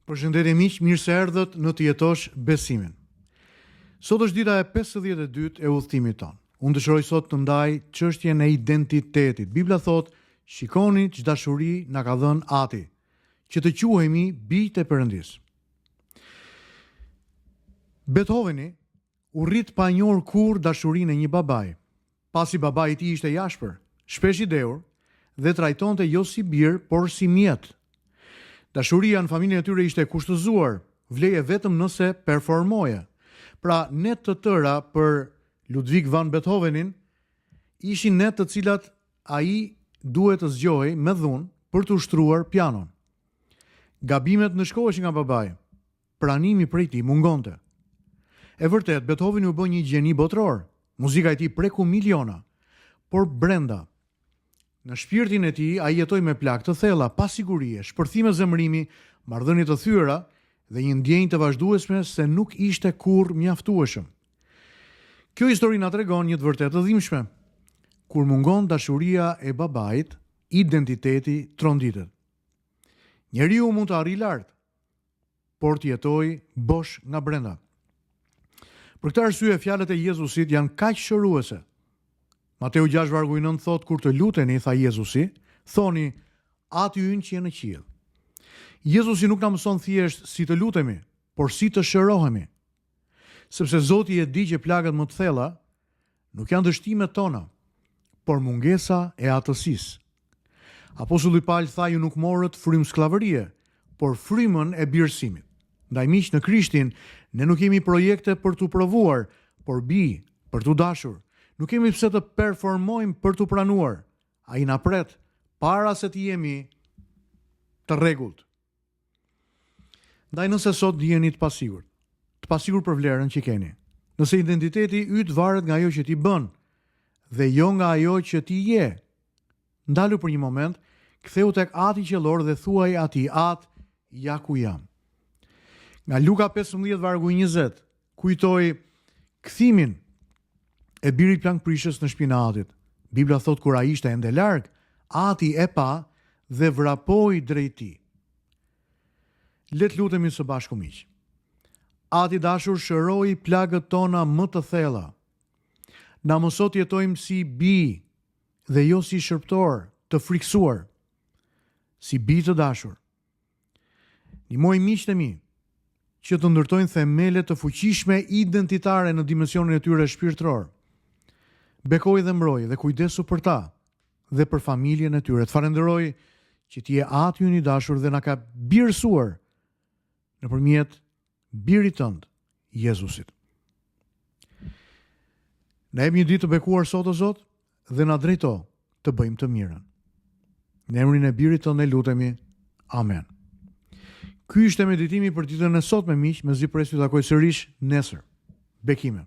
Përshëndetje miq, mirë se erdhët në Të jetosh besimin. Sot është dita e 52 e udhëtimit tonë. Unë dëshiroj sot të ndaj çështjen e identitetit. Bibla thotë, shikoni që dashuri na ka dhënë Ati, që të quhemi bijtë e Perëndis. Beethoveni u rrit pa njohur kur dashurinë e një babai. Pasi babai i tij ishte jashpër, shpesh i dehur dhe trajtonte jo si bir, por si mjet. Dashuria në familjen e tyre ishte kushtëzuar, vleje vetëm nëse performoje. Pra, ne të tëra për Ludwig van Beethovenin ishin ne të cilat ai duhet të zgjohej me dhunë për të ushtruar pianon. Gabimet nënshkoheshin nga babai. Pranimi prej tij mungonte. E vërtet, Beethoveni u bë një gjeni botror. Muzika e tij preku miliona, por brenda në shpirtin e tij ai jetoi me plagë të thella, pa sigurie, shpërthime zemërimi, marrëdhënie të thyera dhe një ndjenjë të vazhdueshme se nuk ishte kurrë mjaftueshëm. Kjo histori na tregon një të vërtetë të dhimbshme. Kur mungon dashuria e babait, identiteti tronditet. Njeriu mund të arrijë lart, por të jetojë bosh nga brenda. Për këtë arsye fjalët e Jezusit janë kaq shëruese. Mateu 6:9 thot, kur të luteni, tha Jezusi, thoni, Ati ynë që je në qiell. Jezusi nuk na mëson thjesht si të lutemi, por si të shërohemi. Sepse Zoti e di që plagët më të thella nuk janë dështimet tona, por mungesa e atësisë. Apostulli Paul tha, ju nuk morët frymë skllavërie, por frymën e birësimit. Ndaj miq, në Krishtin ne nuk kemi projekte për t'u provuar, por për t'u dashur. Nuk kemi pse të performojmë për t'u pranuar. Ai na pret para se të jemi të rregullt. Ndaj nëse sot jeni të pasigurt për vlerën që keni. Nëse identiteti yt varet nga ajo që ti bën dhe jo nga ajo që ti je, ndalu për një moment, ktheu tek Ati qellor dhe thuaj Atij, Atë, ja ku jam. Nga Luka 15:20 kujtoi kthimin e birit plankprishës në shtëpinë e Atit. Bibla thot, kur ai ishte ende larg, Ati e pa dhe vrapoi drejt tij. Le të lutemi së bashku miq. Ati dashur, shëroi plagët tona më të thella. Na mëso të jetojmë si bij dhe jo si shërptor, të friksuar, si bij të dashur. Ndihmoj miqtë e mi që të ndërtojnë themele të fuqishme identitare në dimensionin e tyre shpirtëror. Bekoj dhe mbroj dhe kujdesu për ta dhe për familjen e tyre. Të falenderoj që ti je Ati ynë i dashur dhe na ka birësuar nëpërmjet birit tënd, Jezusit. Na jep një ditë të bekuar sot o Zot dhe na drejto të bëjmë të mirën. Në emrin e birit tënd ne lutemi. Amen. Ky ishte meditimi për ditën e sotme miq, mezi pres ju takoj sërish nesër. Bekime.